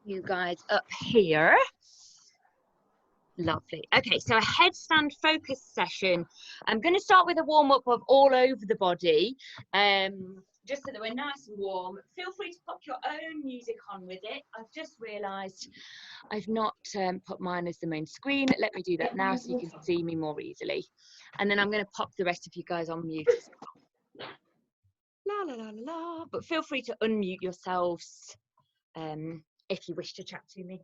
you guys up here. Lovely. Okay, so a headstand focus session. I'm going to start with a warm-up of all over the body, just so that we're nice and warm. Feel free to pop your own music on with it. I've just realised I've not put mine as the main screen. Let me do that now so you can see me more easily. And then I'm going to pop the rest of you guys on mute as well. La, la, la, la, la. But feel free to unmute yourselves if you wish to chat to me.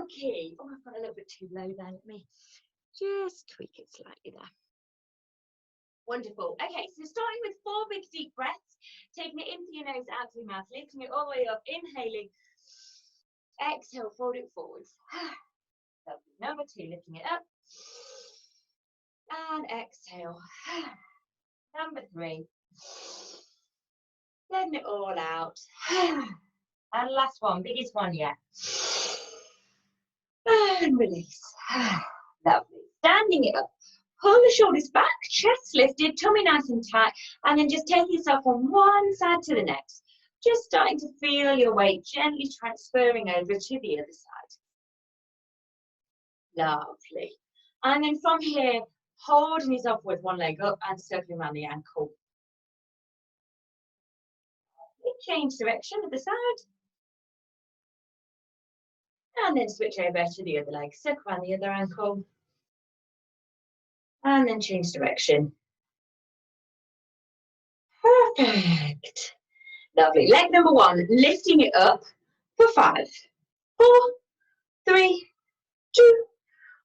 Okay. Oh, I've got a little bit too low there. Let me just tweak it slightly there. Wonderful. Okay, so starting with 4 big deep breaths, taking it in through your nose, out through your mouth, lifting it all the way up, inhaling, exhale, fold it forwards. Lovely. Number 2, lifting it up, and exhale. Number 3, letting it all out. And last one, biggest one yet. And release. Lovely. Standing it up. Pull the shoulders back, chest lifted, tummy nice and tight, and then just take yourself from one side to the next. Just starting to feel your weight gently transferring over to the other side. Lovely. And then from here, holding yourself with one leg up and circling around the ankle. Change direction to the side. And then switch over to the other leg, circle around the other ankle. And then change direction. Perfect. Lovely. Leg number 1, lifting it up for 5, 4, 3, 2,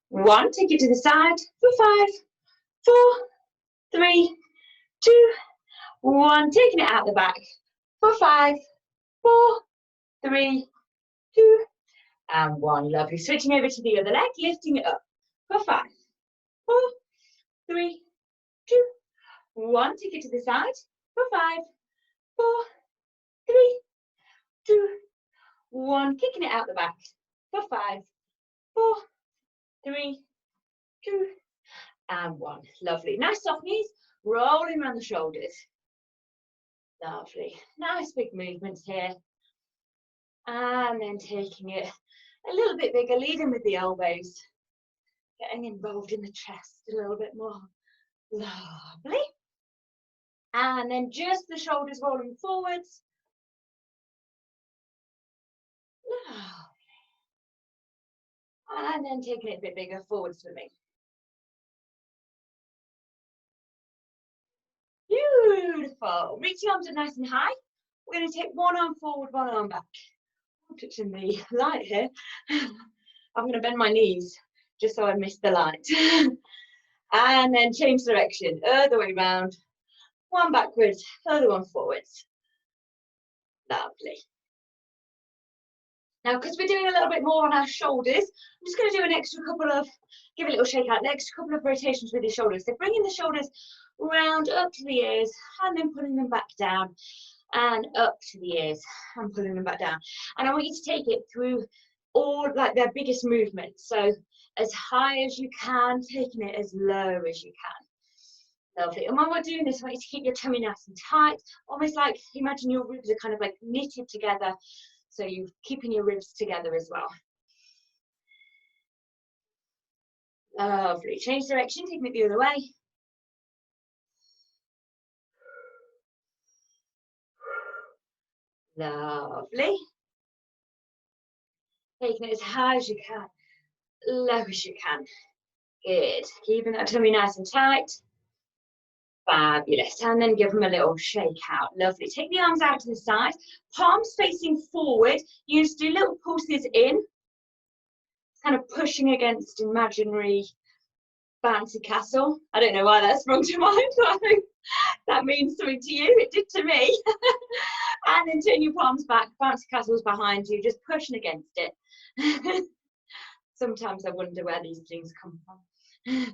1. Take it to the side for 5, 4, 3, 2, 1. Taking it out the back for 5, 4, 3, 2, and 1. Lovely. Switching over to the other leg, lifting it up for 5, 4, 3, 2, 1. Take it to the side for 5, 4, 3, 2, 1. Kicking it out the back for 5, 4, 3, 2, and 1. Lovely. Nice soft knees, rolling around the shoulders. Lovely. Nice big movements here. And then taking it a little bit bigger, leading with the elbows. Getting involved in the chest a little bit more. Lovely. And then just the shoulders rolling forwards. Lovely. And then taking it a bit bigger, forwards for me. Beautiful. Reach your arms up nice and high. We're going to take one arm forward, one arm back. I'm touching the light here. I'm going to bend my knees just so I miss the light. And then change direction, other way round. One backwards, other one forwards. Lovely. Now, because we're doing a little bit more on our shoulders, I'm just going to do an extra couple of, give a little shake out, an extra couple of rotations with your shoulders. So bringing the shoulders round up to the ears and then pulling them back down and up to the ears and pulling them back down. And I want you to take it through all like their biggest movements. So as high as you can, taking it as low as you can. Lovely. And when we're doing this, I want you to keep your tummy nice and tight, almost like imagine your ribs are kind of like knitted together. So you're keeping your ribs together as well. Lovely. Change direction, taking it the other way. Lovely. Taking it as high as you can, low as you can. Good. Keeping that tummy nice and tight. Fabulous. And then give them a little shake out. Lovely. Take the arms out to the side, palms facing forward. You just do little pulses in, kind of pushing against imaginary bouncy castle. I don't know why that sprung to mind, but I think that means something to you. It did to me. And then turn your palms back, bouncy castles behind you, just pushing against it. Sometimes I wonder where these things come from.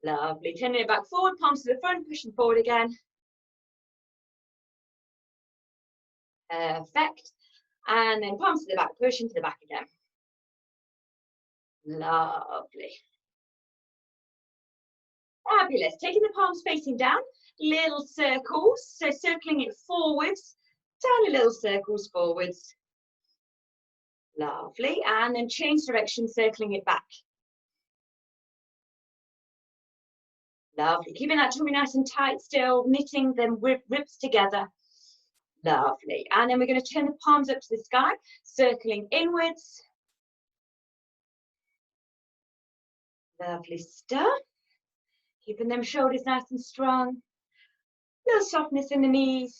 Lovely. Turning it back forward, palms to the front, pushing forward again. Perfect. And then palms to the back, pushing to the back again. Lovely. Fabulous. Taking the palms facing down, little circles. So circling it forwards, tiny little circles forwards. Lovely. And then change direction, circling it back. Lovely. Keeping that tummy nice and tight still, knitting them ribs together. Lovely. And then we're going to turn the palms up to the sky, circling inwards. Lovely stuff. Keeping them shoulders nice and strong. Little softness in the knees.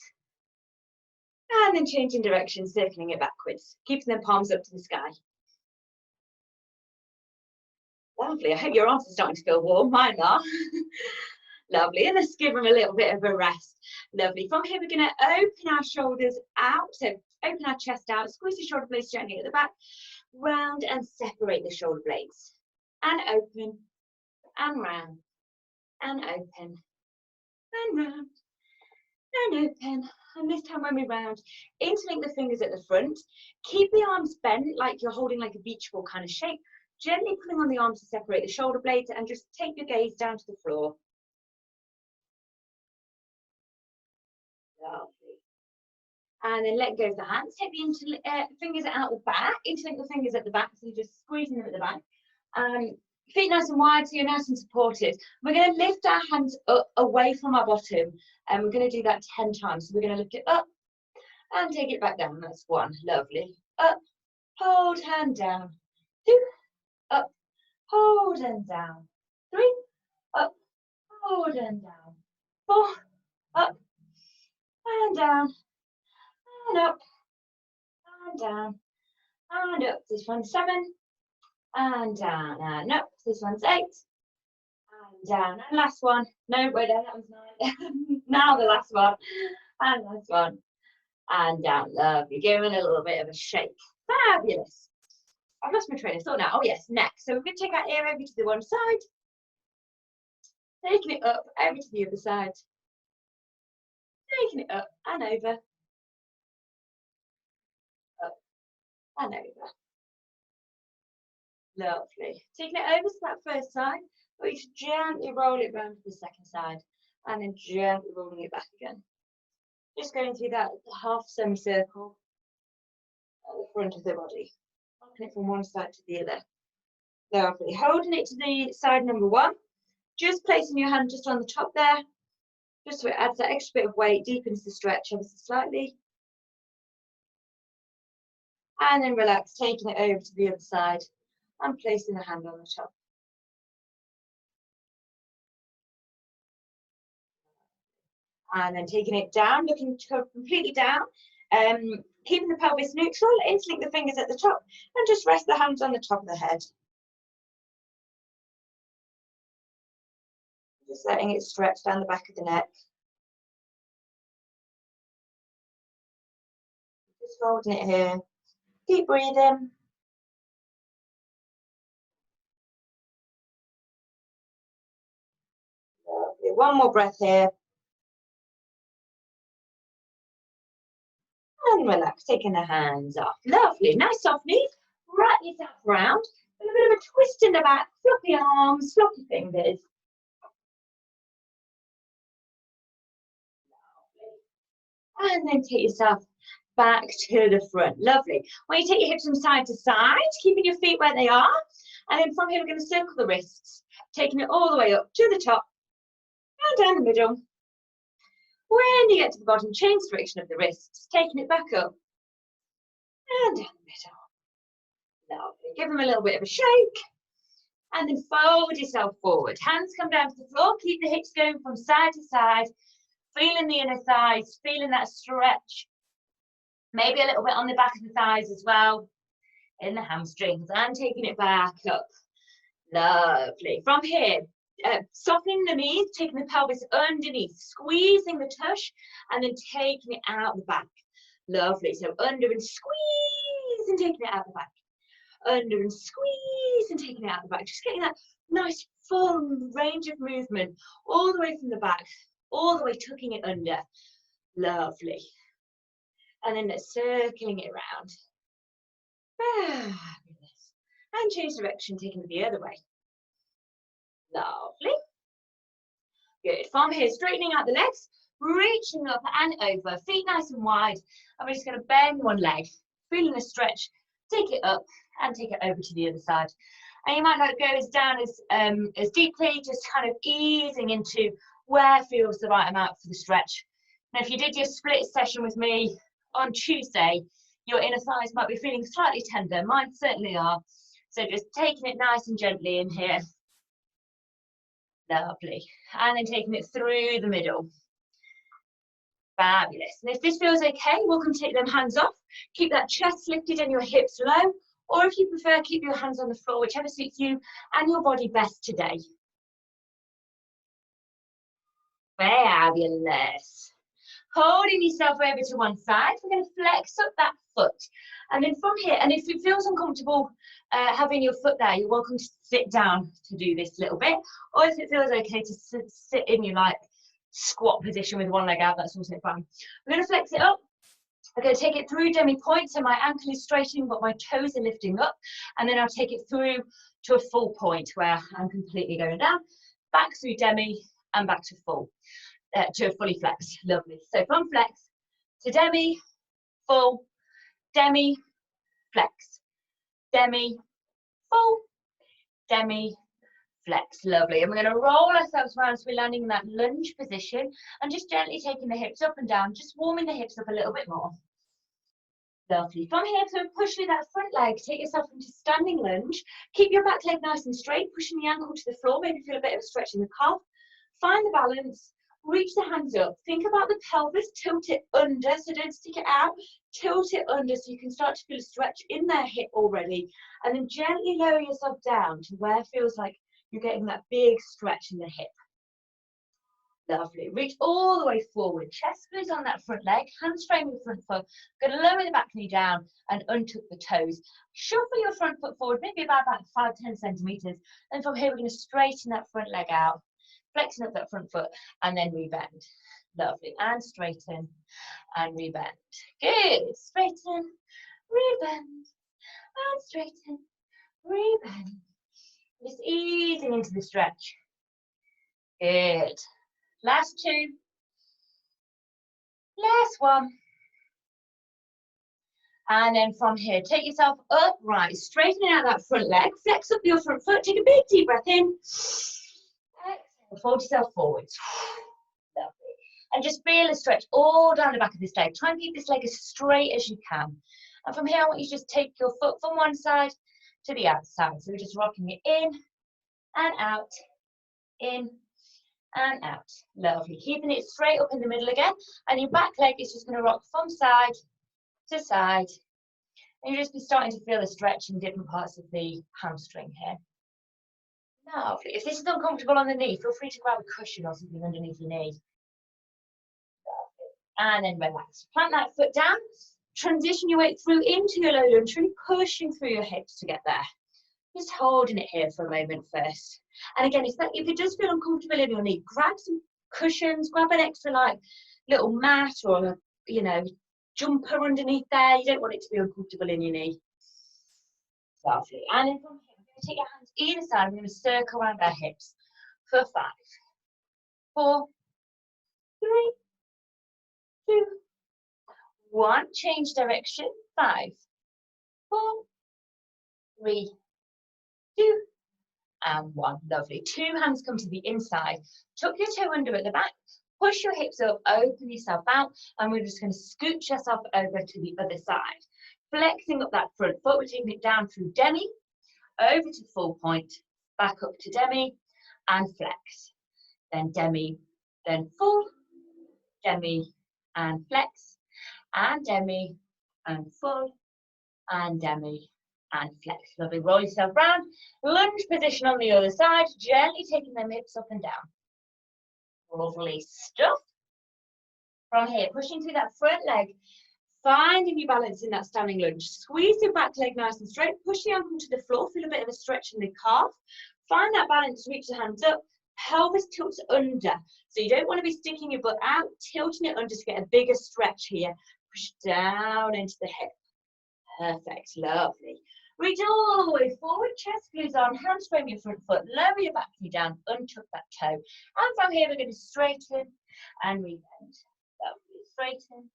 And then changing direction, circling it backwards. Keeping them palms up to the sky. Lovely. I hope your arms are starting to feel warm. Mine are. Lovely. And let's give them a little bit of a rest. Lovely. From here, we're going to open our shoulders out. So open our chest out. Squeeze the shoulder blades gently at the back. Round and separate the shoulder blades. And open. And round. And open. And round. And open. And this time when we round, interlink the fingers at the front. Keep the arms bent like you're holding like a beach ball kind of shape. Gently pulling on the arms to separate the shoulder blades and just take your gaze down to the floor. Lovely. And then let go of the hands. Take the fingers out the back. Interlink the fingers at the back, so you're just squeezing them at the back. Feet nice and wide, so you're nice and supported. We're going to lift our hands up away from our bottom, and we're going to do that 10 times. So we're going to lift it up and take it back down. That's 1. Lovely. Up, hold, hand down. 2, up, hold and down. 3, up, hold and down. 4, up and down, and up and down and up. This one's 7 and down and up. This one's 8 and down. And last one. No, wait, that one's 9. Now the last one. And last one. And down. Lovely. Give it a little bit of a shake. Fabulous. I've lost my train of thought now. Oh yes, neck. So we're going to take our ear over to the one side. Taking it up over to the other side. Taking it up and over. Up and over. Lovely. Taking it over to that first side, but you should gently roll it round to the second side and then gently rolling it back again. Just going through that half semicircle at the front of the body. Rocking it from one side to the other. Lovely. Holding it to the side number 1. Just placing your hand just on the top there. Just so it adds that extra bit of weight, deepens the stretch ever so slightly. And then relax, taking it over to the other side and placing the hand on the top. And then taking it down, looking to go completely down, keeping the pelvis neutral, interlink the fingers at the top, and just rest the hands on the top of the head. Just letting it stretch down the back of the neck. Just holding it here. Keep breathing. Lovely. One more breath here. And relax, taking the hands off. Lovely. Nice soft knees. Right yourself round. A little bit of a twist in the back. Floppy arms, floppy fingers. And then take yourself back to the front. Lovely. When you take your hips from side to side, keeping your feet where they are. And then from here, we're going to circle the wrists, taking it all the way up to the top and down the middle. When you get to the bottom, change the direction of the wrists, taking it back up and down the middle. Lovely. Give them a little bit of a shake. And then fold yourself forward. Hands come down to the floor. Keep the hips going from side to side. Feeling the inner thighs, feeling that stretch. Maybe a little bit on the back of the thighs as well. In the hamstrings. And taking it back up. Lovely. From here, softening the knees, taking the pelvis underneath, squeezing the tush, and then taking it out the back. Lovely. So under and squeeze and taking it out the back. Under and squeeze and taking it out the back. Just getting that nice full range of movement all the way from the back, all the way tucking it under. Lovely. And then circling it around. Fabulous. And change direction, taking it the other way. Lovely. Good. From here, straightening out the legs, reaching up and over, feet nice and wide. And we're just going to bend one leg, feeling a stretch take it up and take it over to the other side. And you might not go as deeply, just kind of easing into where feels the right amount for the stretch. Now, if you did your split session with me on Tuesday, your inner thighs might be feeling slightly tender. Mine certainly are. So just taking it nice and gently in here. Lovely. And then taking it through the middle. Fabulous. And if this feels okay, welcome to take them hands off. Keep that chest lifted and your hips low. Or if you prefer, keep your hands on the floor, whichever suits you and your body best today. Fabulous. Holding yourself over to one side, we're going to flex up that foot. And then from here, and if it feels uncomfortable having your foot there, you're welcome to sit down to do this little bit. Or if it feels okay to sit in your like squat position with one leg out, that's also fine. We're going to flex it up. I'm going to take it through demi-point, so my ankle is straightening, but my toes are lifting up. And then I'll take it through to a full point where I'm completely going down, back through demi, and back to full. To fully flex. Lovely. So from flex to demi, full, demi, flex, demi, full, demi, flex. Lovely. And we're going to roll ourselves around so we're landing in that lunge position and just gently taking the hips up and down, just warming the hips up a little bit more. Lovely. From here, so push through that front leg, take yourself into standing lunge. Keep your back leg nice and straight, pushing the ankle to the floor, maybe feel a bit of a stretch in the calf. Find the balance. Reach the hands up. Think about the pelvis. Tilt it under, so don't stick it out. Tilt it under so you can start to feel a stretch in their hip already. And then gently lower yourself down to where it feels like you're getting that big stretch in the hip. Lovely. Reach all the way forward. Chest squeeze on that front leg. Hands frame your front foot. Going to lower the back knee down and untuck the toes. Shuffle your front foot forward, maybe about 5-10 centimeters. And from here, we're going to straighten that front leg out. Flexing up that front foot and then rebend. Lovely. And straighten and rebend. Good. Straighten, rebend, and straighten, rebend. Just easing into the stretch. Good. Last two. Last one. And then from here, take yourself upright, straightening out that front leg. Flex up your front foot. Take a big deep breath in. Fold yourself forwards. Lovely. And just feel a stretch all down the back of this leg. Try and keep this leg as straight as you can. And from here, I want you to just take your foot from one side to the outside. So we're just rocking it in and out, in and out. Lovely. Keeping it straight up in the middle again. And your back leg is just going to rock from side to side. And you'll just be starting to feel a stretch in different parts of the hamstring here. Lovely. If this is uncomfortable on the knee, feel free to grab a cushion or something underneath your knee. And then relax. Plant that foot down. Transition your weight through into your low lunge, really pushing through your hips to get there. Just holding it here for a moment first. And again, if it does feel uncomfortable in your knee, grab some cushions, grab an extra like little mat or a, jumper underneath there. You don't want it to be uncomfortable in your knee. Lovely. And then from here, take your hands either side. We're going to circle around our hips for 5, 4, 3, 2, 1. Change direction. 5, 4, 3, 2, and 1. Lovely. 2 hands come to the inside. Tuck your toe under at the back. Push your hips up. Open yourself out. And we're just going to scooch yourself over to the other side. Flexing up that front foot. We're taking it down through demi. Over to full point, back up to demi, and flex. Then demi, then full, demi, and flex, and demi, and full, and demi, and flex. Lovely. Roll yourself round. Lunge position on the other side, gently taking them hips up and down. Lovely stuff. From here, pushing through that front leg, finding your balance in that standing lunge. Squeeze your back leg nice and straight. Push the ankle to the floor. Feel a bit of a stretch in the calf. Find that balance. Reach the hands up. Pelvis tilts under. So you don't want to be sticking your butt out. Tilting it under to get a bigger stretch here. Push down into the hip. Perfect. Lovely. Reach all the way forward. Chest glues on. Hands frame your front foot. Lower your back knee down. Untuck that toe. And from here, we're going to straighten and rebend. Lovely. Straighten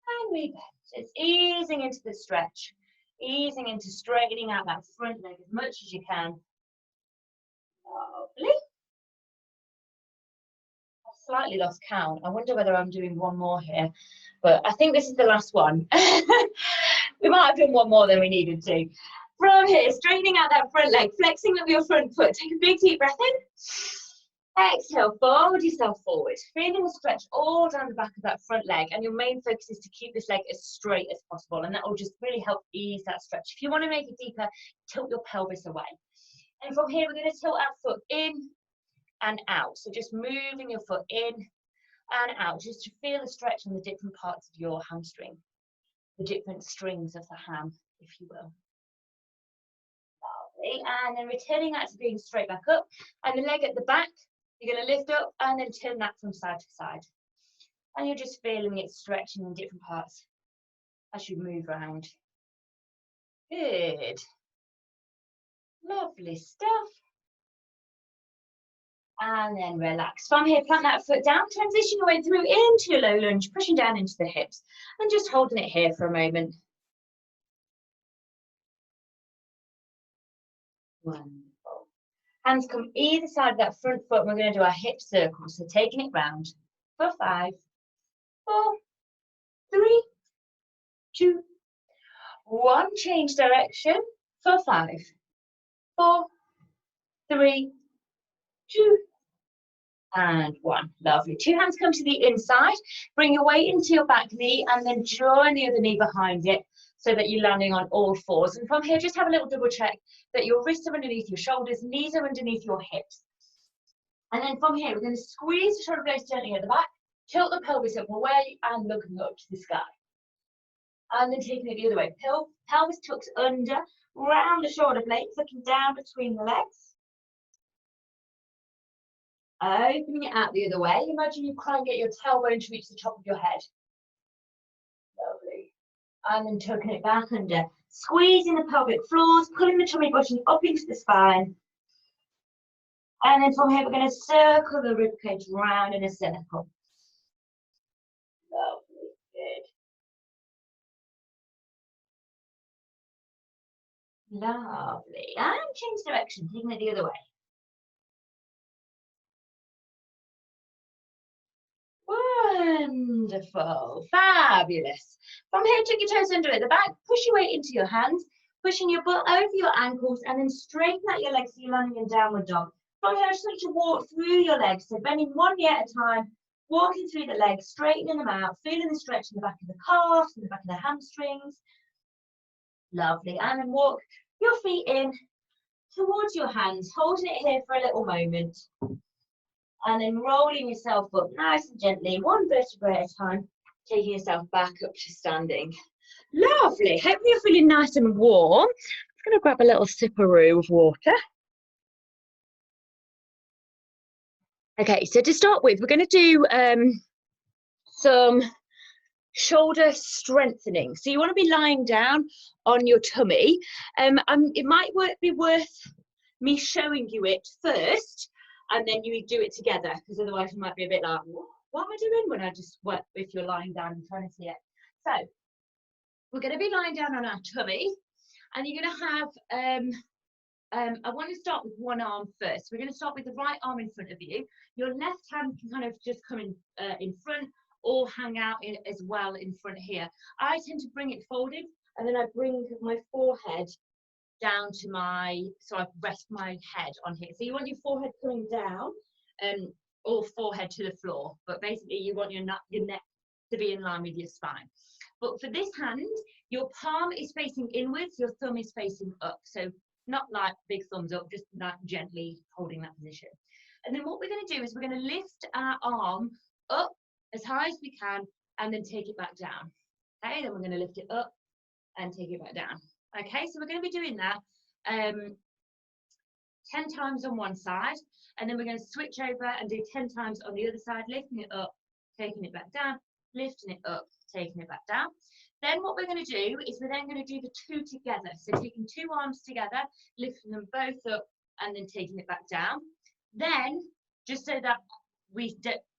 and rebend. It's easing into the stretch. Easing into straightening out that front leg as much as you can. Lovely. I've slightly lost count. I wonder whether I'm doing one more here, but I think this is the last one. We might have done one more than we needed to. From here, straightening out that front leg, flexing up your front foot. Take a big deep breath in. Exhale, fold yourself forward. Feeling the stretch all down the back of that front leg. And your main focus is to keep this leg as straight as possible. And that will just really help ease that stretch. If you want to make it deeper, tilt your pelvis away. And from here, we're going to tilt our foot in and out. So just moving your foot in and out, just to feel the stretch on the different parts of your hamstring. The different strings of the ham, if you will. Lovely. And then returning that to being straight back up. And the leg at the back, you're going to lift up and then turn that from side to side. And you're just feeling it stretching in different parts as you move around. Good. Lovely stuff. And then relax. From here, plant that foot down, transition your way through into your low lunge, pushing down into the hips, and just holding it here for a moment. Wonderful. Hands come either side of that front foot, and we're going to do our hip circle. So taking it round for 5, 4, 3, 2, 1. Change direction for 5, 4, 3, 2, and 1. Lovely. 2 hands come to the inside. Bring your weight into your back knee and then join the other knee behind it so that you're landing on all 4s. And from here, just have a little double check that your wrists are underneath your shoulders, knees are underneath your hips. And then from here, we're going to squeeze the shoulder blades gently at the back, tilt the pelvis up away and looking up to the sky. And then taking it the other way. Pelvis tucks under, round the shoulder blades, looking down between the legs. Opening it out the other way. Imagine you try and get your tailbone to reach the top of your head. Lovely. And then tucking it back under. Squeezing the pelvic floors, pulling the tummy button up into the spine. And then from here, we're going to circle the ribcage round in a circle. Lovely. Good. Lovely. And change direction, taking it the other way. Wonderful, fabulous. From here, tuck your toes under at the back, push your weight into your hands, pushing your butt over your ankles, and then straighten out your legs so you're landing in downward dog. From here, I just want you to walk through your legs, so bending one knee at a time, walking through the legs, straightening them out, feeling the stretch in the back of the calves, in the back of the hamstrings. Lovely, and then walk your feet in towards your hands, holding it here for a little moment. And then rolling yourself up nice and gently, one vertebrae at a time, taking yourself back up to standing. Lovely. Hopefully you're feeling nice and warm. I'm just going to grab a little sipperoo of water. Okay, so to start with, we're going to do some shoulder strengthening. So you want to be lying down on your tummy. It might be worth me showing you it first, and then you do it together, because otherwise you might be a bit like, what am I doing when I just work if you're lying down and trying to see it. So we're going to be lying down on our tummy, and you're going to have, I want to start with one arm first. We're going to start with the right arm in front of you. Your left hand can kind of just come in front or hang out as well in front here. I tend to bring it folded, and then I bring my forehead down to so I rest my head on here. So you want your forehead coming down, or forehead to the floor, but basically you want your neck to be in line with your spine. But for this hand, your palm is facing inwards, your thumb is facing up. So not like big thumbs up, just like gently holding that position. And then what we're going to do is we're going to lift our arm up as high as we can, and then take it back down. Okay, then we're going to lift it up and take it back down. Okay, so we're going to be doing that 10 times on one side, and then we're going to switch over and do 10 times on the other side, lifting it up, taking it back down, lifting it up, taking it back down. Then what we're going to do is we're then going to do the two together. So taking two arms together, lifting them both up, and then taking it back down. Then, just so that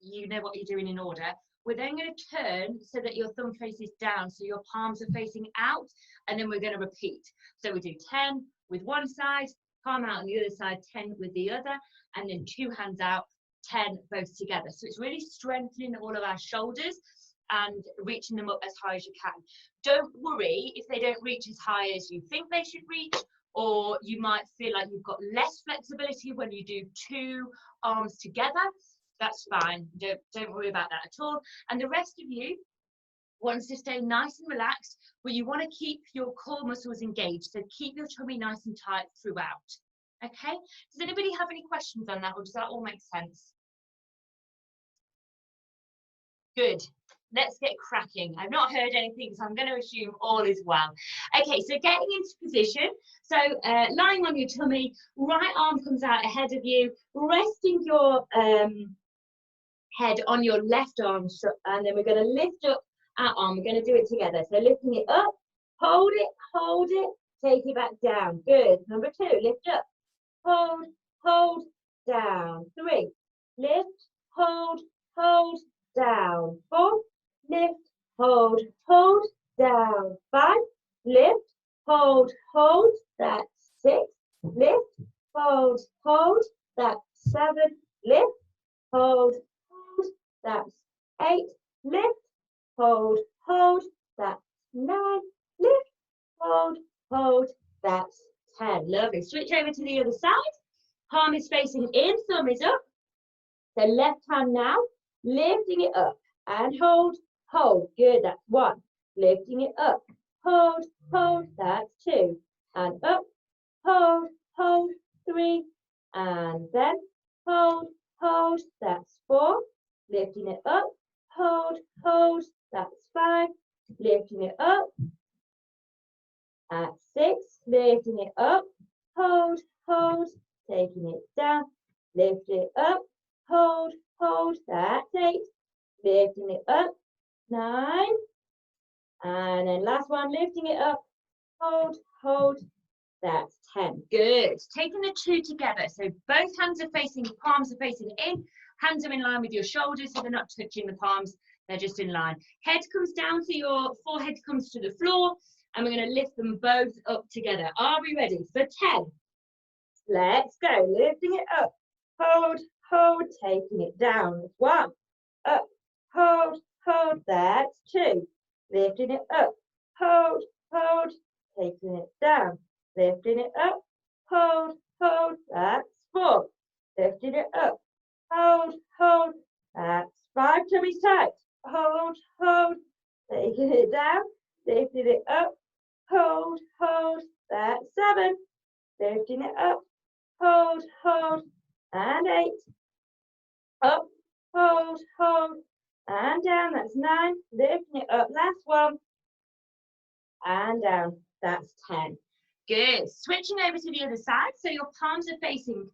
you know what you're doing in order, We're then going to turn so that your thumb faces down, so your palms are facing out, and then we're going to repeat. So we do 10 with one side, palm out on the other side, 10 with the other, and then 2 hands out, 10 both together. So it's really strengthening all of our shoulders and reaching them up as high as you can. Don't worry if they don't reach as high as you think they should reach, or you might feel like you've got less flexibility when you do 2 arms together. That's fine. Don't worry about that at all. And the rest of you wants to stay nice and relaxed, but you want to keep your core muscles engaged. So keep your tummy nice and tight throughout. Okay? Does anybody have any questions on that, or does that all make sense? Good. Let's get cracking. I've not heard anything, so I'm going to assume all is well. Okay, so getting into position. So lying on your tummy, right arm comes out ahead of you, resting your head on your left arm, and then we're going to lift up our arm. We're going to do it together. So lifting it up, hold it, take it back down. Good. Number 2, lift up, hold, down. 3, lift, hold, down. 4, lift, hold, down. 5, lift, hold, that's 6, lift, hold, that's 7, lift, hold, that's 8, lift, hold, that's 9, lift, hold, that's 10. Lovely. Switch over to the other side. Palm is facing in, thumb is up. So left hand now, lifting it up and hold, good, that's 1. Lifting it up, hold, that's 2. And up, hold, 3. And then hold, that's 4. Lifting it up, hold, that's 5. Lifting it up at 6. Lifting it up, hold, taking it down. Lift it up, hold, that's 8. Lifting it up, 9. And then last one, lifting it up, hold, that's 10. Good. Taking the 2 together. So both hands are facing, palms are facing in, hands are in line with your shoulders, so they're not touching the palms, they're just in line. Head comes down, so your forehead comes to the floor, and we're going to lift them both up together. Are we ready for 10? Let's go. Lifting it up, hold, taking it down. 1, up, hold, that's 2. Lifting it up, hold, taking it down. Lifting it up, hold, that's 4. Lifting it up, hold, that's 5. Tummy tight, hold, taking it down. Lifting it up, hold, that's 7. Lifting it up, hold, and 8. Up, hold, and down, that's 9. Lifting it up, last one, and down, that's 10. Good. Switching over to the other side, so your palms are facing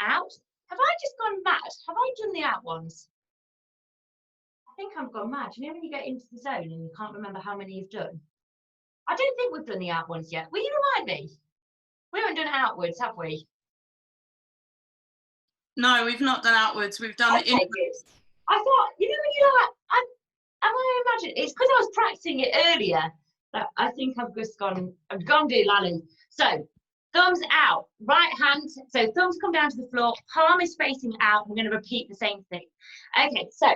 out. Have I just gone mad? Have I done the out ones? I think I've gone mad. You know when you get into the zone and you can't remember how many you've done? I don't think we've done the out ones yet. Will you remind me? We haven't done outwards, have we? No, we've not done outwards. We've done it in. Good. I thought, you know, when you're like, am I imagining? It's because I was practicing it earlier. But I think I've gone do lally. So thumbs out, right hand. So thumbs come down to the floor, palm is facing out. I'm going to repeat the same thing. Okay, so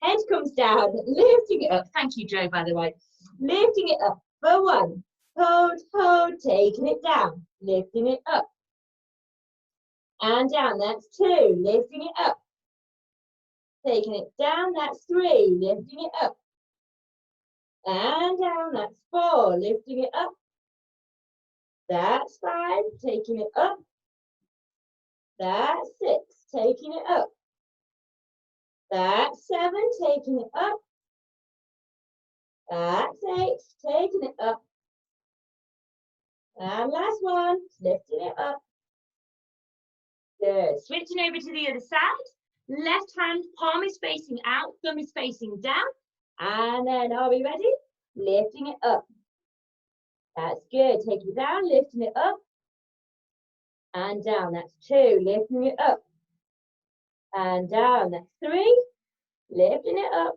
head comes down, lifting it up. Thank you, Joe, by the way. Lifting it up for 1. Hold, taking it down, lifting it up. And down, that's 2, lifting it up. Taking it down, that's 3, lifting it up. And down, that's 4, lifting it up. That's 5, taking it up. That's 6, taking it up. That's 7, taking it up. That's 8, taking it up. And last one, lifting it up. Good. Switching over to the other side. Left hand, palm is facing out, thumb is facing down. And then, are we ready? Lifting it up. That's good. Taking it down, lifting it up. And down, that's 2. Lifting it up. And down, that's 3. Lifting it up.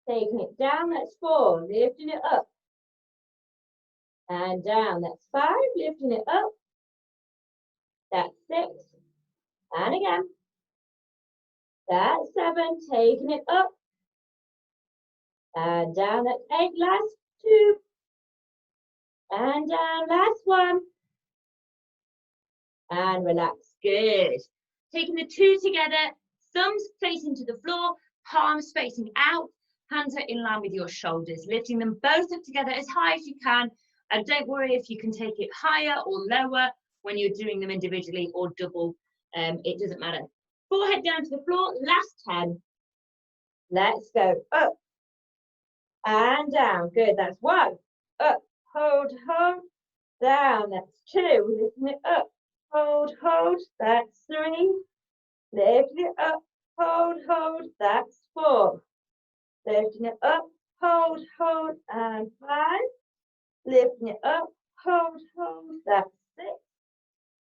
Taking it down, that's 4. Lifting it up. And down, that's 5. Lifting it up. That's 6. And again. That's 7. Taking it up. And down, that's 8. Last 2. And down, last 1. And relax. Good. Taking the 2 together, thumbs facing to the floor, palms facing out, hands are in line with your shoulders, lifting them both up together as high as you can. And don't worry if you can take it higher or lower when you're doing them individually or double. It doesn't matter. Forehead down to the floor, last 10. Let's go up and down. Good, that's 1. Up, hold, hold, down, that's 2. Lifting it up, hold, hold, that's 3. Lifting it up, hold, hold, that's 4. Lifting it up, hold, hold, and 5. Lifting it up, hold, hold, that's 6.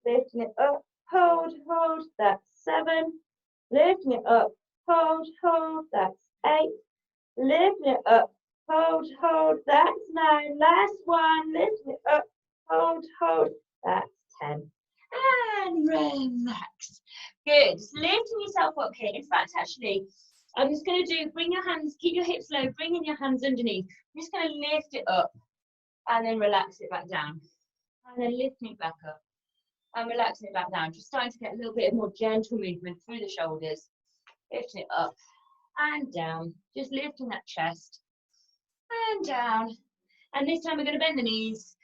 Lifting it up, hold, hold, that's 7. Lifting it up, hold, hold, that's 8. Lifting it up, hold, hold, that's 9. Last 1, lifting it up, hold, hold, that's 10. And relax. Good. Just lifting yourself up here. In fact, actually, I'm just going to bring your hands, keep your hips low, bring in your hands underneath. I'm just going to lift it up and then relax it back down. And then lifting it back up and relaxing it back down. Just starting to get a little bit more gentle movement through the shoulders. Lifting it up and down. Just lifting that chest and down. And this time we're going to bend the knees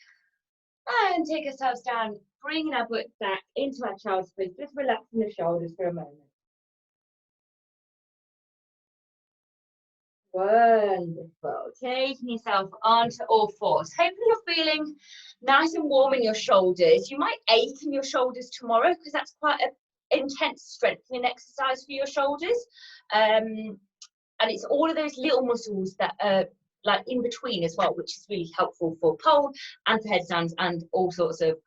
and take ourselves down, bringing our butt back into our child's pose. Just relaxing the shoulders for a moment. Wonderful. Taking yourself onto all fours. Hopefully you're feeling nice and warm in your shoulders. You might ache in your shoulders tomorrow because that's quite an intense strengthening exercise for your shoulders. And it's all of those little muscles that are like in between as well, which is really helpful for pole and for headstands and all sorts of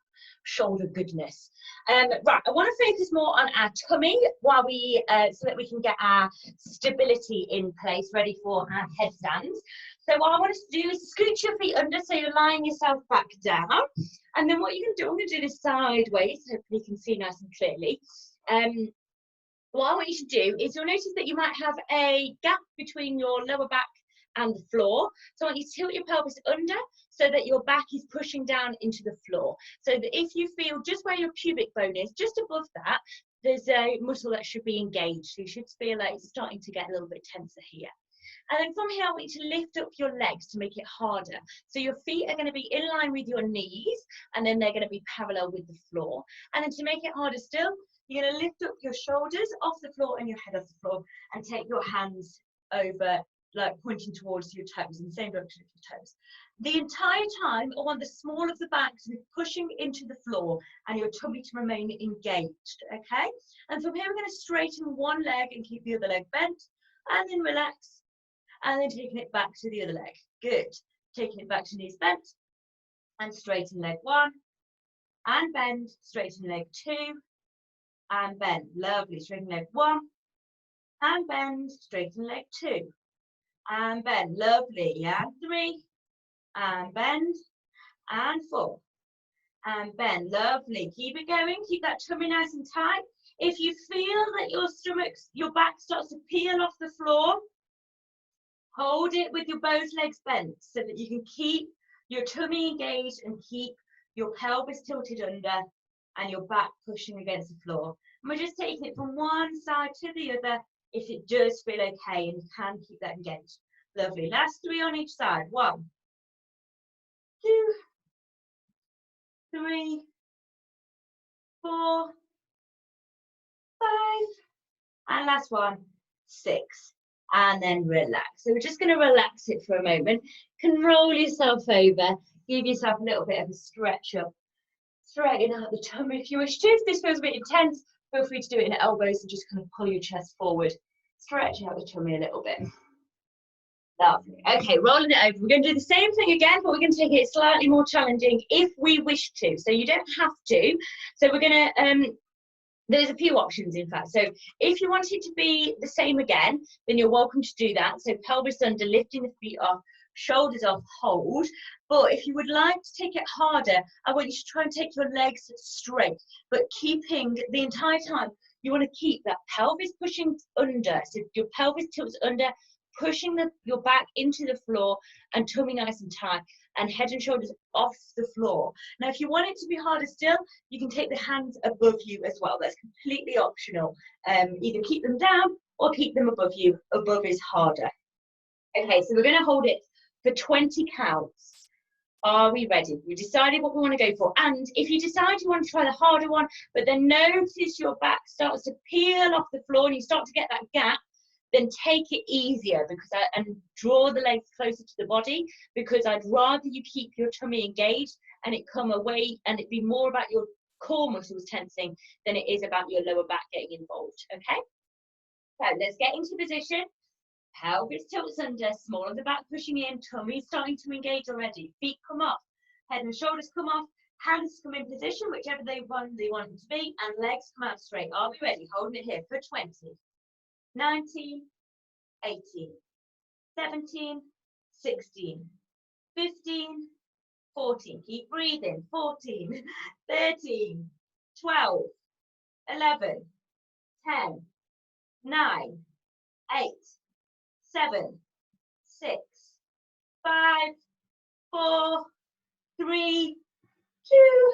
shoulder goodness. Right, I want to focus more on our tummy while we so that we can get our stability in place, ready for our headstands. So what I want us to do is scooch your feet under so you're lying yourself back down. And then what you can do, I'm going to do this sideways, so hopefully you can see nice and clearly. What I want you to do is you'll notice that you might have a gap between your lower back and the floor. So I want you to tilt your pelvis under so that your back is pushing down into the floor. So that if you feel just where your pubic bone is, just above that, there's a muscle that should be engaged. So you should feel like it's starting to get a little bit tenser here. And then from here, I want you to lift up your legs to make it harder. So your feet are going to be in line with your knees, and then they're going to be parallel with the floor. And then to make it harder still, you're going to lift up your shoulders off the floor and your head off the floor, and take your hands over, like pointing towards your toes in the same direction as your toes. The entire time, I want the small of the back to be pushing into the floor and your tummy to remain engaged, okay? And from here, we're going to straighten one leg and keep the other leg bent, and then relax, and then taking it back to the other leg. Good. Taking it back to knees bent, and straighten leg 1, and bend, straighten leg 2, and bend. Lovely. Straighten leg 1, and bend, straighten leg 2. And bend, lovely, and 3, and bend, and 4, and bend, lovely. Keep it going, keep that tummy nice and tight. If you feel that your back starts to peel off the floor, hold it with your both legs bent so that you can keep your tummy engaged and keep your pelvis tilted under and your back pushing against the floor. And we're just taking it from one side to the other if it does feel okay, and you can keep that engaged. Lovely. Last 3 on each side. 1, 2, 3, 4, 5, and last 1, 6. And then relax. So we're just going to relax it for a moment. You can roll yourself over, give yourself a little bit of a stretch up, straighten out the tummy if you wish to. If this feels a bit intense, feel free to do it in the elbows and just kind of pull your chest forward. Stretch out the tummy a little bit. Lovely. Okay, rolling it over. We're going to do the same thing again, but we're going to take it slightly more challenging if we wish to. So you don't have to. So we're going to There's a few options, in fact. So if you want it to be the same again, then you're welcome to do that. So pelvis under, lifting the feet off, shoulders off, hold. But if you would like to take it harder, I want you to try and take your legs straight, but keeping the entire time, you want to keep that pelvis pushing under. So your pelvis tilts under, pushing your back into the floor, and tummy nice and tight, and head and shoulders off the floor. Now, if you want it to be harder still, you can take the hands above you as well. That's completely optional. Either keep them down or keep them above you. Above is harder. Okay, so we're going to hold it for 20 counts. Are we ready? We decided what we want to go for. And if you decide you want to try the harder one, but then notice your back starts to peel off the floor and you start to get that gap, then take it easier, and draw the legs closer to the body, because I'd rather you keep your tummy engaged and it come away and it be more about your core muscles tensing than it is about your lower back getting involved. Okay, so let's get into position. Pelvis tilts under, small of the back pushing in, tummy starting to engage already. Feet come off, head and shoulders come off, hands come in position, whichever they want them to be, and legs come out straight. Are we ready? Holding it here for 20, 19, 18, 17, 16, 15, 14. Keep breathing. 14, 13, 12, 11, 10, 9, 8, 7, 6, 5, 4, 3, 2,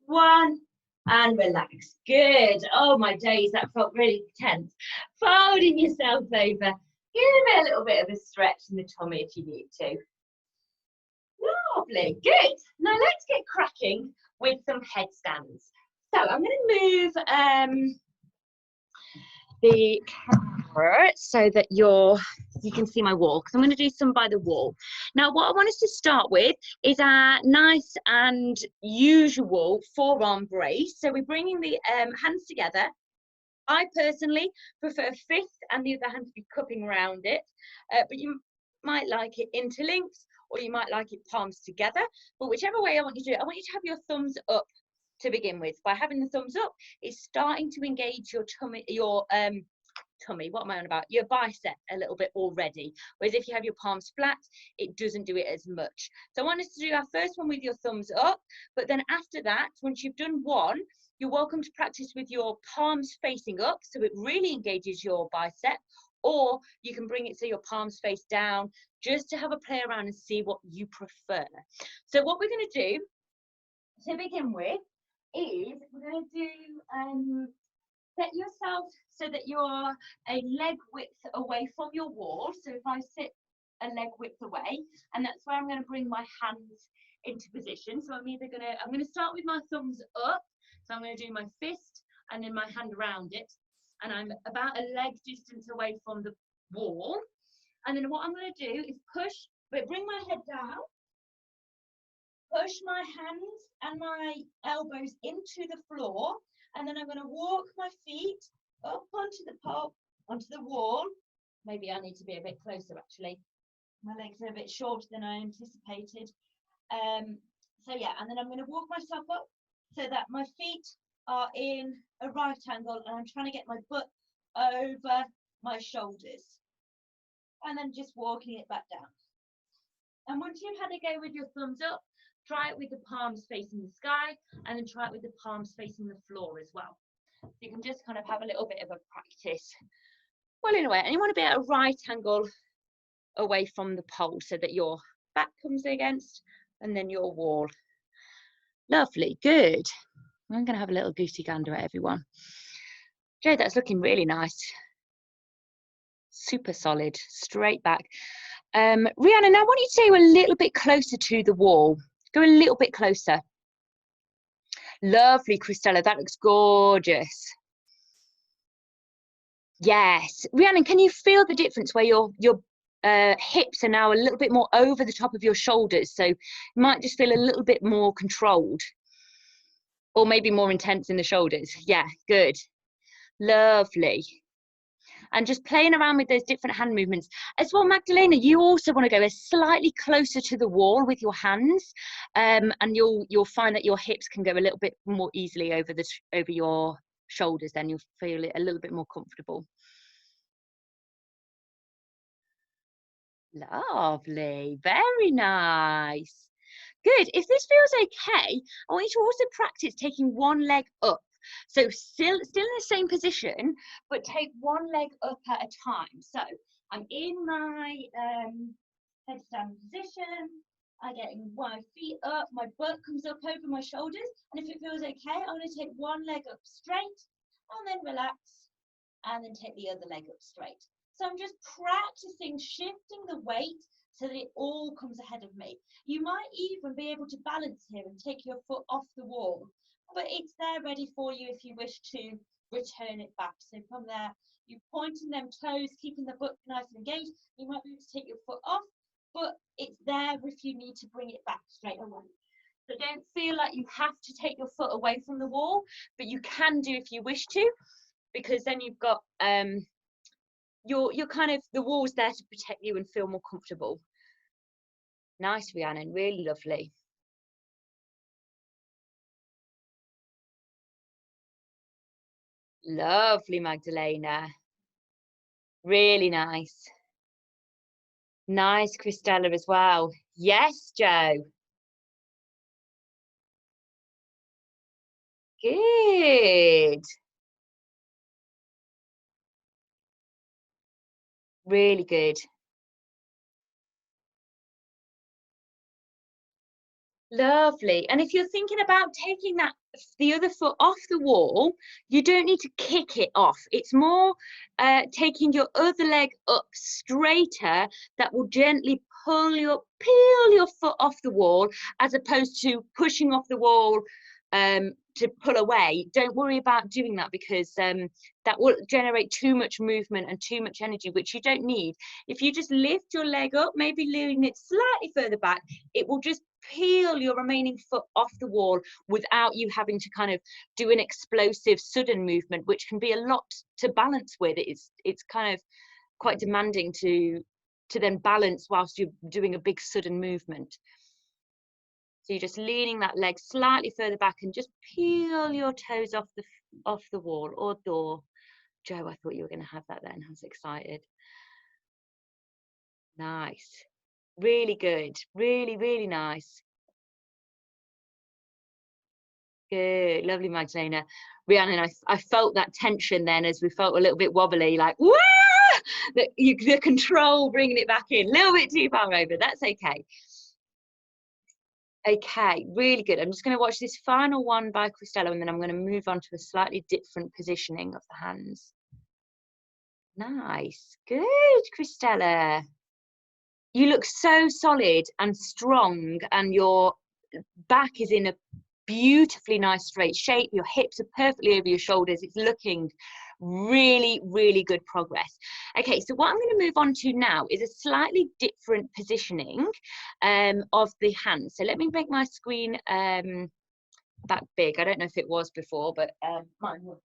1, and relax. Good. Oh my days, that felt really tense. Folding yourself over. Give it a little bit of a stretch in the tummy if you need to. Lovely. Good. Now let's get cracking with some headstands. So I'm going to move the camera so that you can see my wall, because I'm going to do some by the wall. Now what I want us to start with is our nice and usual forearm brace. So we're bringing the hands together. I personally prefer fist and the other hand to be cupping around it, but you might like it interlinked, or you might like it palms together. But whichever way I want you to do it, I want you to have your thumbs up to begin with. By having the thumbs up, it's starting to engage your tummy, what am I on about? Your bicep a little bit already. Whereas if you have your palms flat, it doesn't do it as much. So I want us to do our first one with your thumbs up, but then after that, once you've done one, you're welcome to practice with your palms facing up, so it really engages your bicep, or you can bring it so your palms face down, just to have a play around and see what you prefer. So what we're going to do to begin with is we're going to do set yourself so that you're a leg width away from your wall. So if I sit a leg width away, and that's where I'm going to bring my hands into position. So I'm going to start with my thumbs up. So I'm going to do my fist and then my hand around it, and I'm about a leg distance away from the wall. And then what I'm going to do is bring my head down, push my hands and my elbows into the floor, and then I'm going to walk my feet up onto the wall. Maybe I need to be a bit closer actually. My legs are a bit shorter than I anticipated. So yeah, and then I'm going to walk myself up so that my feet are in a right angle, and I'm trying to get my butt over my shoulders. And then just walking it back down. And once you've had a go with your thumbs up, try it with the palms facing the sky, and then try it with the palms facing the floor as well. So you can just kind of have a little bit of a practice. Well, in a way, and you want to be at a right angle away from the pole so that your back comes against and then your wall. Lovely, good. I'm going to have a little goosey gander at everyone. Jade, that's looking really nice. Super solid, straight back. Rihanna, now I want you to go a little bit closer to the wall. Go a little bit closer. Lovely, Christella, that looks gorgeous. Yes. Rhiannon, can you feel the difference where your hips are now a little bit more over the top of your shoulders? So you might just feel a little bit more controlled, or maybe more intense in the shoulders. Yeah, good. Lovely. And just playing around with those different hand movements. As well, Magdalena, you also want to go slightly closer to the wall with your hands, and you'll find that your hips can go a little bit more easily over your shoulders, then you'll feel it a little bit more comfortable. Lovely, very nice. Good. If this feels okay, I want you to also practice taking one leg up. So still in the same position, but take one leg up at a time. So I'm in my headstand position. I'm getting my feet up, my butt comes up over my shoulders. And if it feels okay, I'm going to take one leg up straight and then relax and then take the other leg up straight. So I'm just practicing shifting the weight so that it all comes ahead of me. You might even be able to balance here and take your foot off the wall, but it's there ready for you if you wish to return it back. So from there, you're pointing them toes, keeping the butt nice and engaged. You might be able to take your foot off, but it's there if you need to bring it back straight away. So don't feel like you have to take your foot away from the wall, but you can do if you wish to, because then you've got you're kind of, the wall's there to protect you and feel more comfortable. Nice, Rhiannon, really lovely. Lovely, Magdalena. Really nice. Nice, Christella, as well. Yes, Joe. Good. Really good. Lovely. And if you're thinking about taking the other foot off the wall, you don't need to kick it off. It's more taking your other leg up straighter that will gently peel your foot off the wall, as opposed to pushing off the wall to pull away. Don't worry about doing that, because that will generate too much movement and too much energy, which you don't need. If you just lift your leg up, maybe leaning it slightly further back, it will just peel your remaining foot off the wall without you having to kind of do an explosive sudden movement, which can be a lot to balance with. It's kind of quite demanding to then balance whilst you're doing a big sudden movement. So you're just leaning that leg slightly further back and just peel your toes off the wall or door. Joe, I thought you were going to have that then. I was excited. Nice. Really good. Really, really nice. Good. Lovely, Magdalena. Rhiannon, I felt that tension then, as we felt a little bit wobbly, like, wah! The control, bringing it back in. A little bit too far over. That's okay. Okay, really good. I'm just going to watch this final one by Christella, and then I'm going to move on to a slightly different positioning of the hands. Nice. Good, Christella. You look so solid and strong, and your back is in a beautifully nice straight shape. Your hips are perfectly over your shoulders. It's looking really, really good progress. Okay, so what I'm going to move on to now is a slightly different positioning of the hands. So let me make my screen that big. I don't know if it was before, but mine was.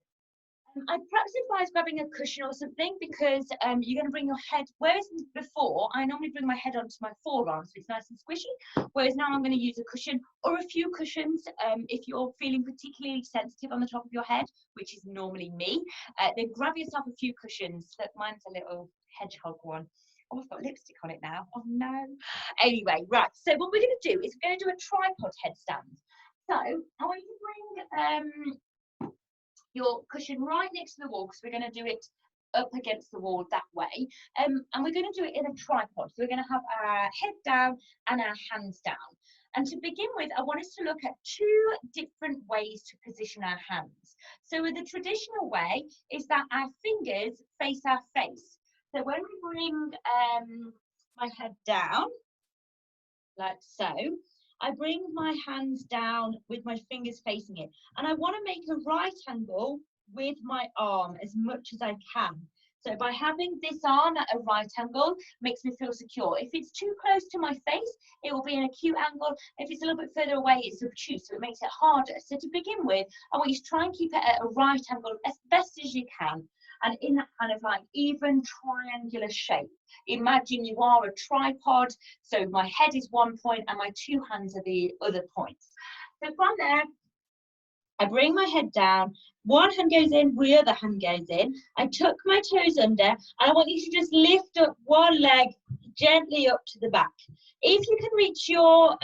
I'd perhaps advise grabbing a cushion or something, because you're going to bring your head, whereas before I normally bring my head onto my forearms, so it's nice and squishy, whereas now I'm going to use a cushion or a few cushions. If you're feeling particularly sensitive on the top of your head, which is normally me, then grab yourself a few cushions. Look, mine's a little hedgehog one. Oh, I've got lipstick on it now. Oh no. Anyway, right, so what we're going to do is we're going to do a tripod headstand. So I want you to bring your cushion right next to the wall, because we're going to do it up against the wall that way, and we're going to do it in a tripod. So we're going to have our head down and our hands down. And to begin with, I want us to look at two different ways to position our hands. So with the traditional way is that our fingers face our face. So when we bring my head down, like so, I bring my hands down with my fingers facing it, and I want to make a right angle with my arm as much as I can. So by having this arm at a right angle, makes me feel secure. If it's too close to my face, it will be an acute angle. If it's a little bit further away, it's obtuse, so it makes it harder. So to begin with, I want you to try and keep it at a right angle as best as you can, and in that kind of like even triangular shape. Imagine you are a tripod, so my head is one point and my two hands are the other points. So from there, I bring my head down. One hand goes in, the other hand goes in. I tuck my toes under, and I want you to just lift up one leg gently up to the back. If you can reach your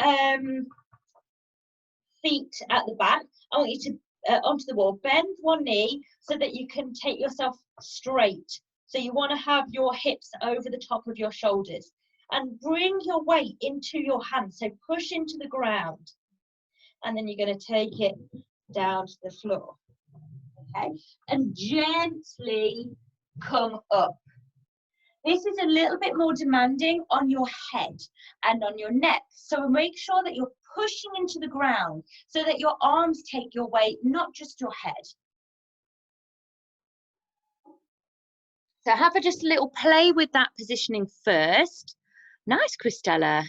feet at the back, I want you to onto the wall. Bend one knee so that you can take yourself straight. So you want to have your hips over the top of your shoulders. And bring your weight into your hands. So push into the ground. And then you're going to take it down to the floor. Okay? And gently come up. This is a little bit more demanding on your head and on your neck. So make sure that you're pushing into the ground so that your arms take your weight, not just your head. So have just a little play with that positioning first. Nice, Christella.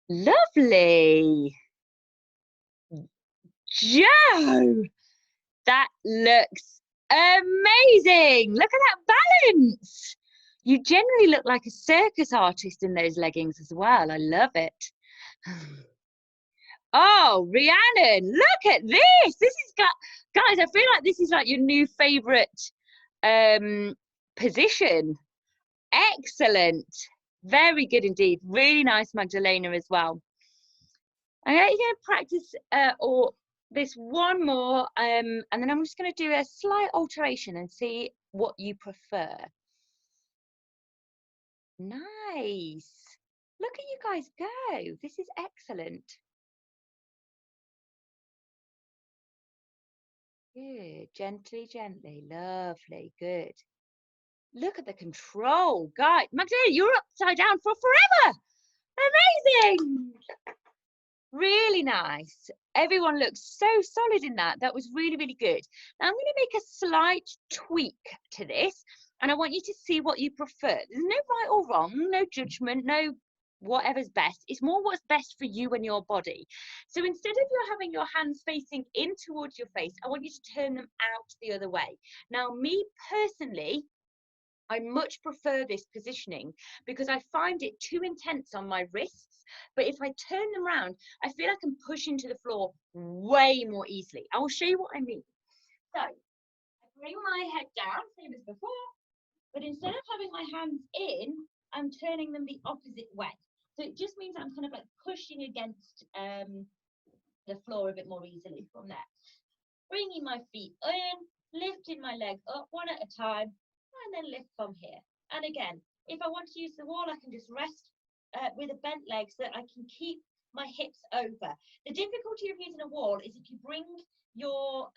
Lovely. Joe, that looks amazing. Look at that balance. You generally look like a circus artist in those leggings as well. I love it. Oh, Rhiannon, look at this. This is guys, I feel like this is like your new favorite position. Excellent. Very good indeed. Really nice, Magdalena, as well. Okay, you're going to practice this one more, and then I'm just going to do a slight alteration and see what you prefer. Nice. Look at you guys go. This is excellent. Good. Gently, gently. Lovely. Good. Look at the control. Guys, Magdalena, you're upside down for forever. Amazing. Really nice. Everyone looks so solid in that. That was really, really good. Now I'm going to make a slight tweak to this, and I want you to see what you prefer. There's no right or wrong, no judgment, no whatever's best. It's more what's best for you and your body. So instead of you having your hands facing in towards your face, I want you to turn them out the other way. Now, me personally, I much prefer this positioning because I find it too intense on my wrists. But if I turn them around, I feel I can push into the floor way more easily. I will show you what I mean. So I bring my head down, same as before, but instead of having my hands in, I'm turning them the opposite way. So it just means I'm kind of like pushing against the floor a bit more easily from there. Bringing my feet in, lifting my leg up one at a time, and then lift from here. And again, if I want to use the wall, I can just rest with a bent leg so that I can keep my hips over. The difficulty of using a wall is if you bring your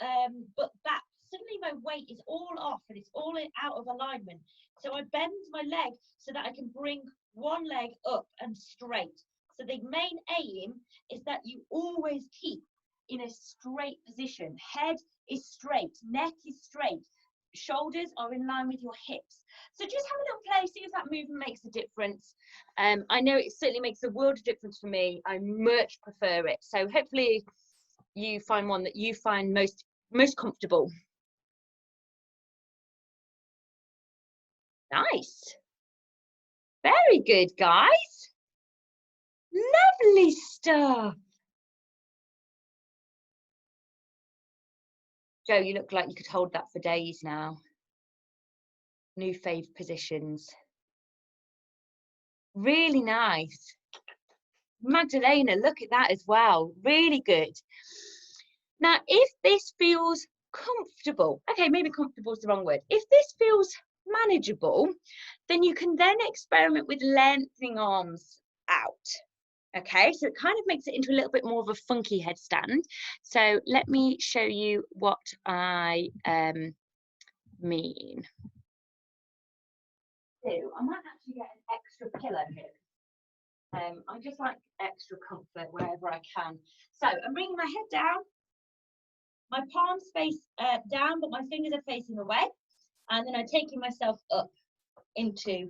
butt back, suddenly my weight is all off and it's all out of alignment. So I bend my leg so that I can bring one leg up and straight. So the main aim is that you always keep in a straight position. Head is straight, neck is straight, shoulders are in line with your hips. So just have a little play, see if that movement makes a difference. I know it certainly makes a world of difference for me. I much prefer it. So hopefully you find one that you find most comfortable. Nice. Very good, guys. Lovely stuff. Joe, you look like you could hold that for days now. New fave positions. Really nice. Magdalena, look at that as well. Really good. Now, if this feels comfortable, okay, maybe comfortable is the wrong word. If this feels manageable, then you can then experiment with lengthening arms out. Okay, so it kind of makes it into a little bit more of a funky headstand. So let me show you what I mean. So I might actually get an extra pillow here. I just like extra comfort wherever I can. So I'm bringing my head down. My palms face down, but my fingers are facing away. And then I'm taking myself up into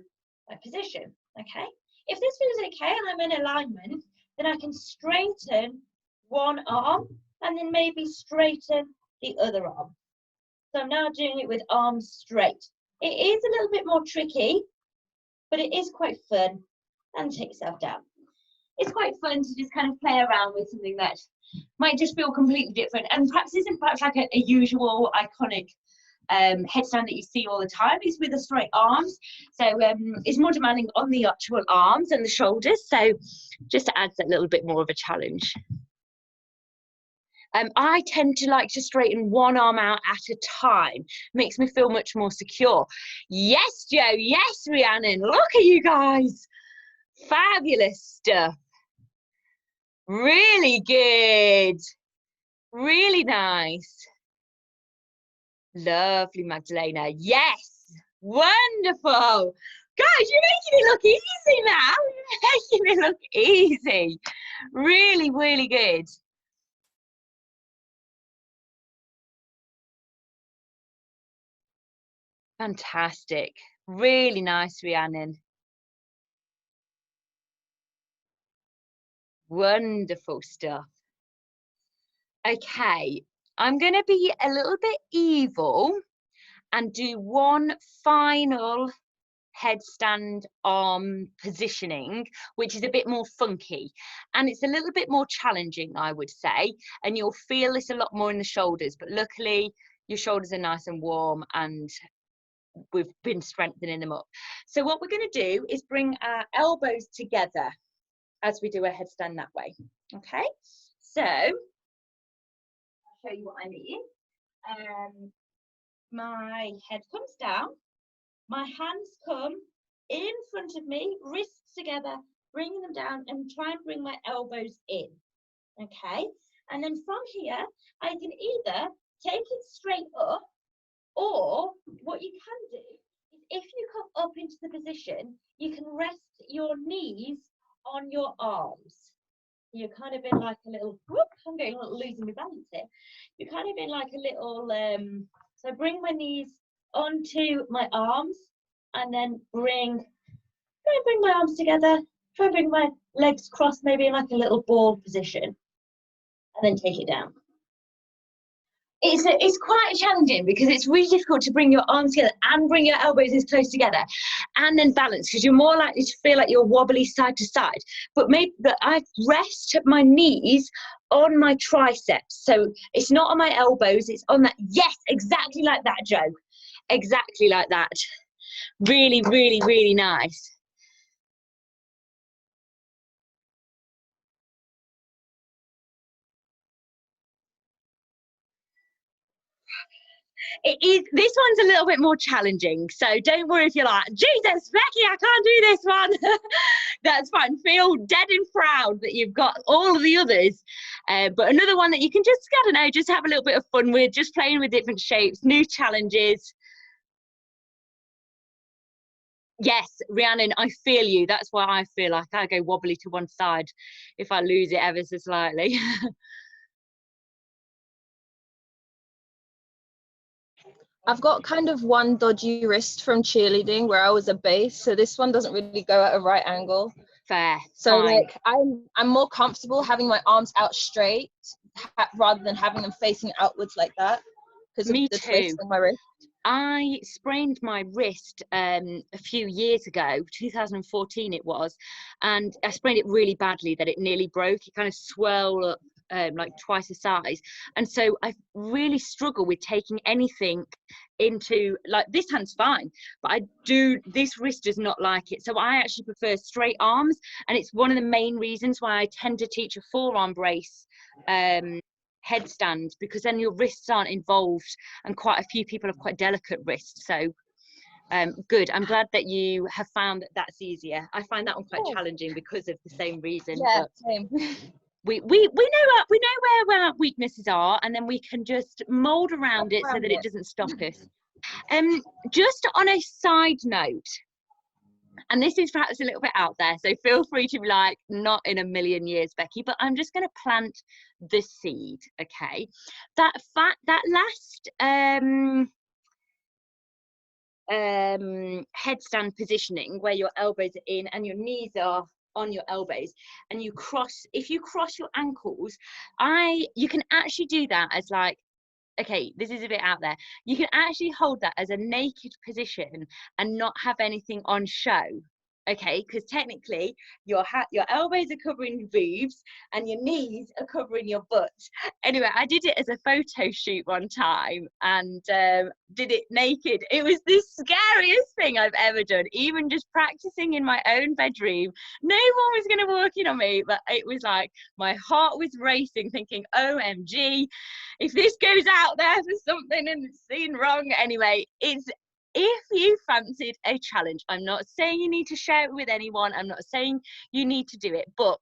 a position, okay? If this feels okay and I'm in alignment, then I can straighten one arm and then maybe straighten the other arm. So I'm now doing it with arms straight. It is a little bit more tricky, but it is quite fun. And take yourself down. it's quite fun to just kind of play around with something that might just feel completely different and perhaps isn't perhaps like a usual iconic headstand that you see all the time. Is with the straight arms, so it's more demanding on the actual arms and the shoulders, so just adds a little bit more of a challenge. I tend to like to straighten one arm out at a time. Makes me feel much more secure. Yes, Joe. Yes, Rhiannon. Look at you guys. Fabulous stuff. Really good. Really nice. Lovely, Magdalena. Yes. Wonderful. Guys, you're making it look easy now. You're making it look easy. Really, really good. Fantastic. Really nice, Rhiannon. Wonderful stuff. Okay, I'm going to be a little bit evil and do one final headstand arm positioning, which is a bit more funky. And it's a little bit more challenging, I would say. And you'll feel this a lot more in the shoulders. But luckily, your shoulders are nice and warm and we've been strengthening them up. So what we're going to do is bring our elbows together as we do a headstand that way. Okay, so I'll show you what I mean. My head comes down, my hands come in front of me, wrists together, bringing them down and try and bring my elbows in. Okay, and then from here I can either take it straight up, or what you can do is if you come up into the position, you can rest your knees on your arms. You're kind of in like a little, whoop, I'm getting a little losing my balance here. You're kind of in like a little, so bring my knees onto my arms and then try and bring my arms together, try and bring my legs crossed maybe in like a little ball position and then take it down. It's quite challenging because it's really difficult to bring your arms together and bring your elbows as close together and then balance, because you're more likely to feel like you're wobbly side to side. But I rest my knees on my triceps, so it's not on my elbows, it's on that. Yes, exactly like that, Joe. Exactly like that. Really, really, really nice. It is. This one's a little bit more challenging, so don't worry if you're like, Jesus, Becky, I can't do this one. That's fine. Feel dead and proud that you've got all of the others. But another one that you can just, I don't know, just have a little bit of fun with, just playing with different shapes, new challenges. Yes, Rhiannon, I feel you. That's why I feel like I go wobbly to one side if I lose it ever so slightly. I've got kind of one dodgy wrist from cheerleading where I was a base, so this one doesn't really go at a right angle. Fair. So fine. like I'm more comfortable having my arms out straight rather than having them facing outwards like that because of the twist on my wrist. I sprained my wrist a few years ago, 2014 it was, and I sprained it really badly that it nearly broke. It kind of swelled up like twice the size, and so I really struggle with taking anything into, like, this hand's fine, but this wrist does not like it, so I actually prefer straight arms, and it's one of the main reasons why I tend to teach a forearm brace headstand, because then your wrists aren't involved, and quite a few people have quite delicate wrists. So good, I'm glad that you have found that that's easier. I find that one quite challenging because of the same reason. Yeah, same. We know where our weaknesses are, and then we can just mold around it so that it doesn't stop us. Just on a side note, and this is perhaps a little bit out there, so feel free to be like, not in a million years, Becky, but I'm just going to plant the seed. Okay, that last headstand positioning where your elbows are in and your knees are on your elbows, and if you cross your ankles, you can actually do that as like, okay, this is a bit out there, you can actually hold that as a naked position and not have anything on show. okay, because technically your elbows are covering your boobs and your knees are covering your butt. Anyway, I did it as a photo shoot one time and did it naked. It was the scariest thing I've ever done. Even just practicing in my own bedroom, no one was going to walk in on me, but it was like my heart was racing, thinking, OMG, if this goes out there for something and it's seen wrong. Anyway, if you fancied a challenge, I'm not saying you need to share it with anyone, I'm not saying you need to do it, but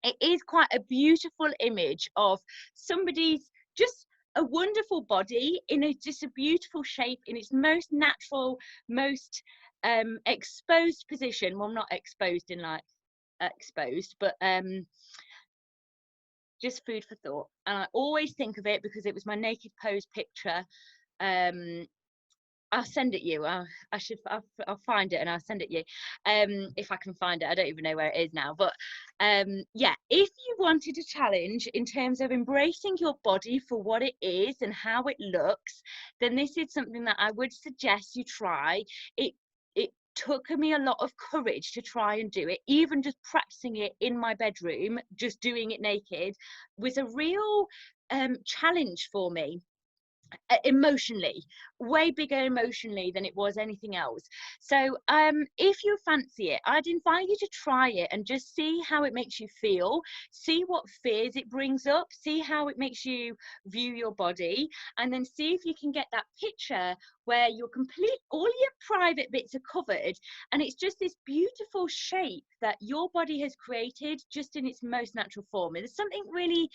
it is quite a beautiful image of somebody's just a wonderful body in just a beautiful shape, in its most natural, most exposed position. Well, not exposed in like exposed, but just food for thought. And I always think of it because it was my naked pose picture. I'll send it you. I'll find it and I'll send it you if I can find it. I don't even know where it is now, but yeah, if you wanted a challenge in terms of embracing your body for what it is and how it looks, then this is something that I would suggest you try. It took me a lot of courage to try and do it. Even just practicing it in my bedroom, just doing it naked, was a real challenge for me. Emotionally, way bigger emotionally than it was anything else. So if you fancy it, I'd invite you to try it and just see how it makes you feel, see what fears it brings up, see how it makes you view your body, and then see if you can get that picture where all your private bits are covered and it's just this beautiful shape that your body has created just in its most natural form. And there's something really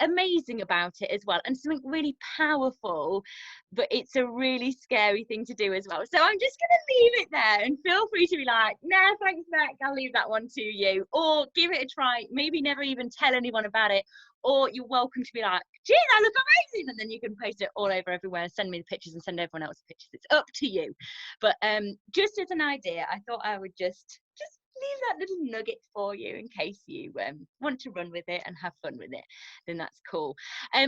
amazing about it as well, and something really powerful, but it's a really scary thing to do as well. So I'm just going to leave it there, and feel free to be like, nah, thanks Beck, I'll leave that one to you, or give it a try, maybe never even tell anyone about it, or you're welcome to be like, gee, that look amazing, and then you can post it all over everywhere, send me the pictures and send everyone else the pictures. It's up to you. But just as an idea, I thought I would just leave that little nugget for you in case you want to run with it and have fun with it. Then that's cool.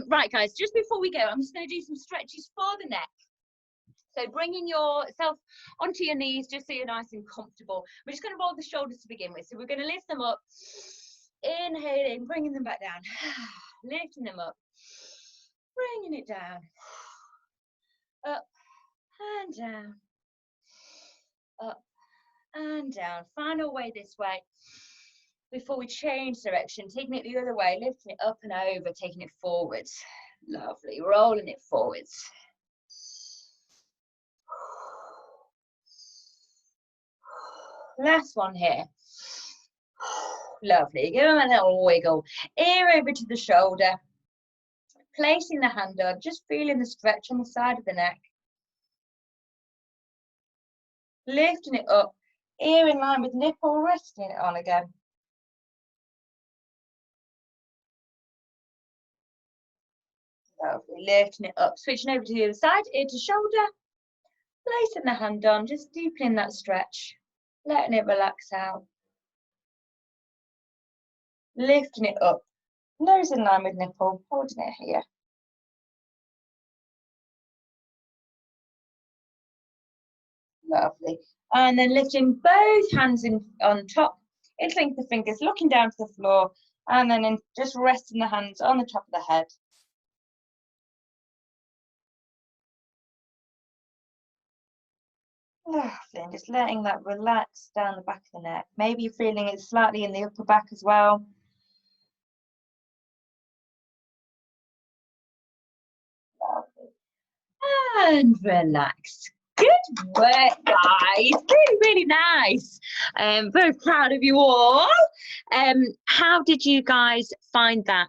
Right guys, just before we go, I'm just going to do some stretches for the neck. So bringing yourself onto your knees just so you're nice and comfortable. We're just going to roll the shoulders to begin with. So we're going to lift them up, inhaling, bringing them back down, lifting them up, bringing it down, up and down, up and down. Final way this way before we change direction, taking it the other way, lifting it up and over, taking it forwards. Lovely, rolling it forwards. Last one here. Lovely, give them a little wiggle. Ear over to the shoulder, placing the hand on, just feeling the stretch on the side of the neck. Lifting it up, ear in line with nipple, resting it on again. Lovely, lifting it up, switching over to the other side, ear to shoulder, placing the hand on, just deepening that stretch, letting it relax out. Lifting it up, nose in line with nipple, holding it here. Lovely. And then lifting both hands on top, interlink the fingers, looking down to the floor, and then just resting the hands on the top of the head. Lovely, and just letting that relax down the back of the neck. Maybe you're feeling it slightly in the upper back as well. Lovely. And relax. Good work, guys. Really, really nice. Very proud of you all. How did you guys find that?